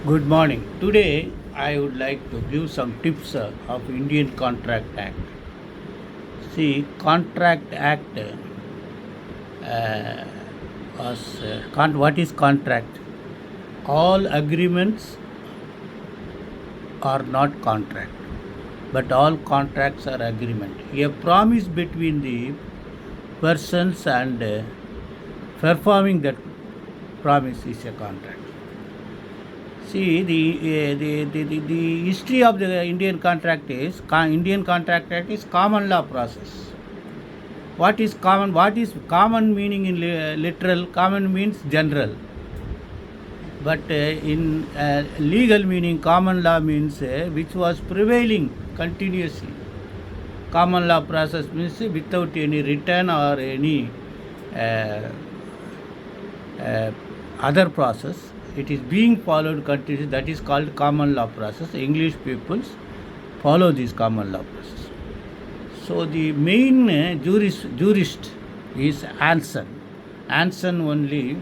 Good morning. Today I would like to give some tips of Indian Contract Act. See, Contract Act what is contract? All agreements are not contract, but all contracts are agreement. A promise between the persons and performing that promise is a contract. See, the history of the Indian Contract is Indian Contract Act is common law process. What is common? What is common meaning in literal? Common means general. But in legal meaning, common law means which was prevailing continuously. Common law process means without any written or any uh, other process. It is being followed continuously. That is called common law process. English peoples follow this common law process. So the main jurist is Anson. Anson only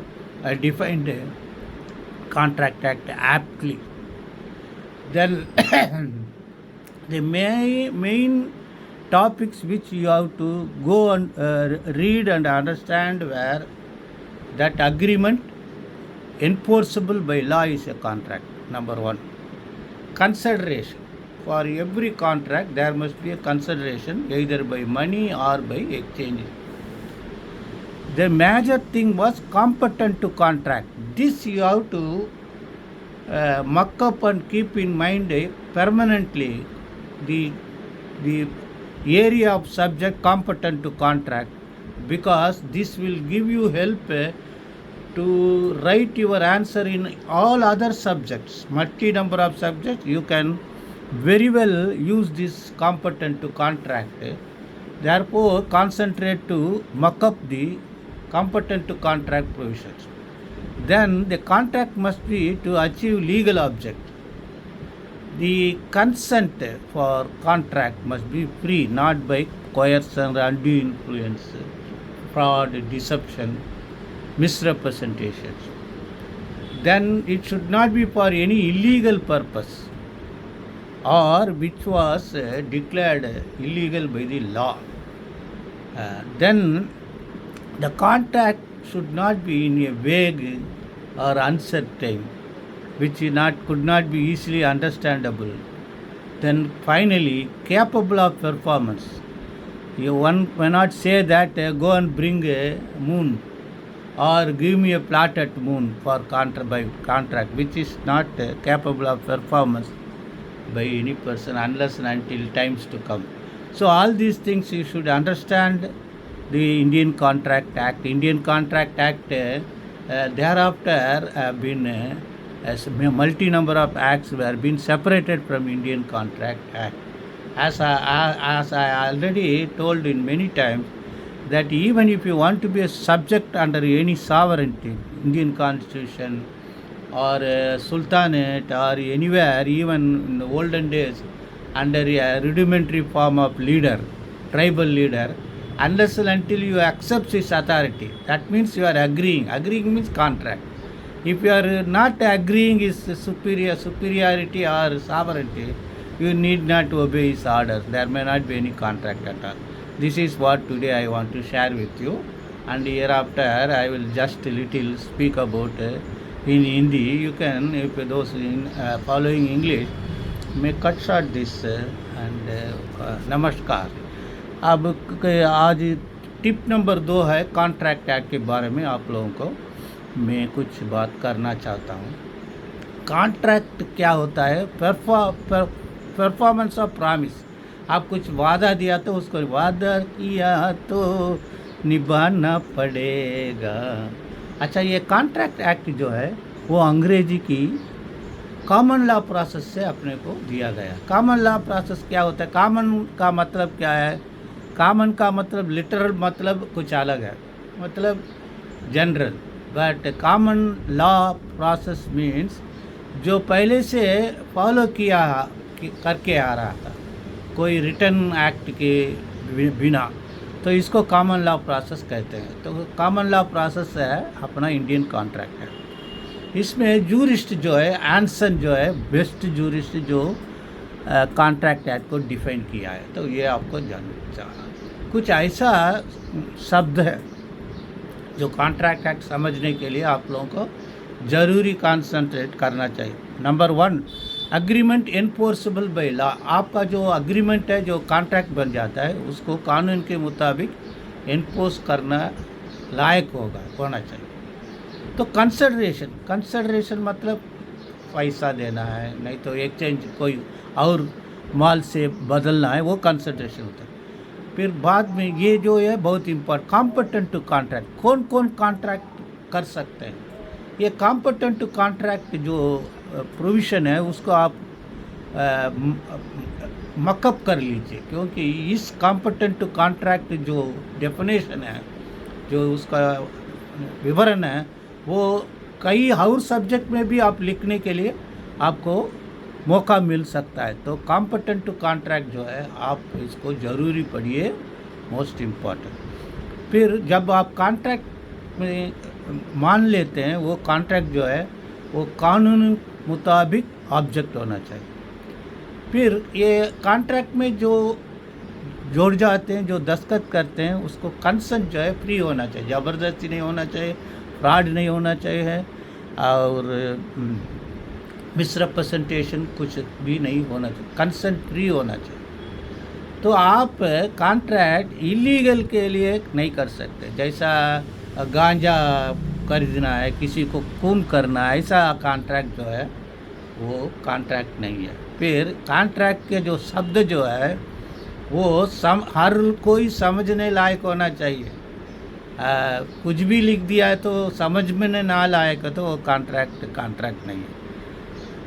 defined Contract Act aptly. Then the main topics which you have to go and read and understand were that agreement enforceable by law is a contract. Number one, consideration. For every contract there must be a consideration either by money or by exchange. The major thing was competent to contract. This you have to muck up and keep in mind permanently the area of subject competent to contract, because this will give you help to write your answer in all other subjects. Multi number of subjects you can very well use this competent to contract. Therefore, concentrate to muck up the competent to contract provisions. Then the contract must be to achieve legal object. The consent for contract must be free, not by coercion, undue influence, fraud, deception, misrepresentations. Then it should not be for any illegal purpose or which was declared illegal by the law. Then the contract should not be in a vague or uncertain, which could not be easily understandable. Then finally, capable of performance. One cannot say that go and bring a moon or give me a plot at moon for by contract, which is not capable of performance by any person unless and until times to come. So all these things you should understand the Indian Contract Act. Indian Contract Act thereafter have been as multi number of acts were been separated from Indian Contract Act. As I already told in many times, that even if you want to be a subject under any sovereignty, Indian Constitution or Sultanate or anywhere, even in the olden days, under a rudimentary form of leader, tribal leader, unless and until you accept his authority, that means you are agreeing. Agreeing means contract. If you are not agreeing his superiority or sovereignty, you need not obey his orders. There may not be any contract at all. This is what today I want to share with you, and hereafter I will just little speak about in Hindi. You can, if those in following English, may cut short this and namaskar. अब आज tip number 2 है contract act के बारे में आप लोगों को मैं कुछ बात करना चाहता हूँ. कॉन्ट्रैक्ट क्या होता है? Performance of promise. आप कुछ वादा दिया तो उसको वादा किया तो निभाना पड़ेगा. अच्छा, ये कॉन्ट्रैक्ट एक्ट जो है वो अंग्रेजी की कॉमन लॉ प्रोसेस से अपने को दिया गया. कॉमन लॉ प्रोसेस क्या होता है? कॉमन का मतलब क्या है? कॉमन का मतलब लिटरल मतलब कुछ अलग है, मतलब general. But common law process means जो पहले से फॉलो किया करके आ रहा था, कोई रिटर्न एक्ट के बिना, तो इसको कॉमन लॉ प्रोसेस कहते हैं. तो कॉमन लॉ प्रोसेस है अपना इंडियन कॉन्ट्रैक्ट है. इसमें जूरिस्ट जो है, एंसन जो है बेस्ट जूरिस्ट जो कॉन्ट्रैक्ट एक्ट को डिफाइन किया है, तो ये आपको जानना चाहिए। कुछ ऐसा शब्द है जो कॉन्ट्रैक्ट एक्ट समझने के लिए आप लोगों को ज़रूरी कॉन्सेंट्रेट करना चाहिए। Number 1, agreement enforceable by law. आपका जो अग्रीमेंट है, जो कॉन्ट्रैक्ट बन जाता है, उसको कानून के मुताबिक एनफोर्स करना लायक होना चाहिए। तो कंसिडरेशन मतलब पैसा देना है, नहीं तो एक्सचेंज कोई और माल से बदलना है, वो कंसिडरेशन होता है। फिर बाद में ये जो है बहुत इम्पोर्टेंट, कॉम्पिटेंट टू कॉन्ट्रैक्ट। कौन कौन कॉन्ट्रैक्ट कर सकते हैं, ये कॉम्पिटेंट टू कॉन्ट्रैक्ट जो प्रोविज़न है उसको आप मकअप कर लीजिए, क्योंकि इस कॉम्पिटेंट टू कॉन्ट्रैक्ट जो डेफिनेशन है, जो उसका विवरण है, वो कई और सब्जेक्ट में भी आप लिखने के लिए आपको मौका मिल सकता है। तो कॉम्पिटेंट टू कॉन्ट्रैक्ट जो है आप इसको ज़रूरी पढ़िए, मोस्ट इम्पॉर्टेंट। फिर जब आप कॉन्ट्रैक्ट में मान लेते हैं, वो कॉन्ट्रैक्ट जो है वो कानून मुताबिक ऑब्जेक्ट होना चाहिए। फिर ये कॉन्ट्रैक्ट में जो जोड़ जाते हैं, जो दस्तखत करते हैं, उसको कंसेंट जो है फ्री होना चाहिए, ज़बरदस्ती नहीं होना चाहिए, फ्रॉड नहीं होना चाहिए, और मिसरिप्रेजेंटेशन कुछ भी नहीं होना चाहिए, कंसेंट फ्री होना चाहिए। तो आप कॉन्ट्रैक्ट इलीगल के लिए नहीं कर सकते, जैसा गांजा खरीदना है, किसी को खून करना है, ऐसा कॉन्ट्रैक्ट जो है वो कॉन्ट्रैक्ट नहीं है। फिर कॉन्ट्रैक्ट के जो शब्द जो है वो हर कोई समझने लायक होना चाहिए। कुछ भी लिख दिया है तो समझ में ना लायक है, तो वो कॉन्ट्रैक्ट नहीं है।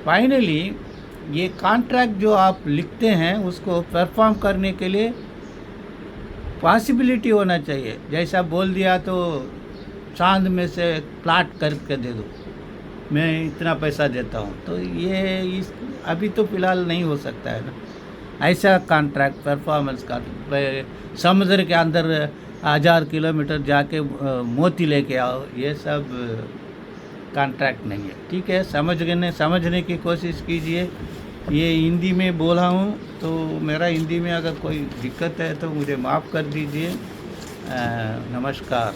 फाइनली ये कॉन्ट्रैक्ट जो आप लिखते हैं उसको परफॉर्म करने के लिए पॉसिबिलिटी होना चाहिए। जैसा बोल दिया तो चांद में से प्लाट करके दे दो, मैं इतना पैसा देता हूँ, तो ये अभी तो फ़िलहाल नहीं हो सकता है ना। ऐसा कॉन्ट्रैक्ट, परफॉर्मेंस का, समुद्र के अंदर 1000 किलोमीटर जाके मोती लेके आओ, ये सब कॉन्ट्रैक्ट नहीं है। ठीक है, समझने की कोशिश कीजिए। ये हिंदी में बोला हूँ, तो मेरा हिंदी में अगर कोई दिक्कत है तो मुझे माफ़ कर दीजिए। नमस्कार।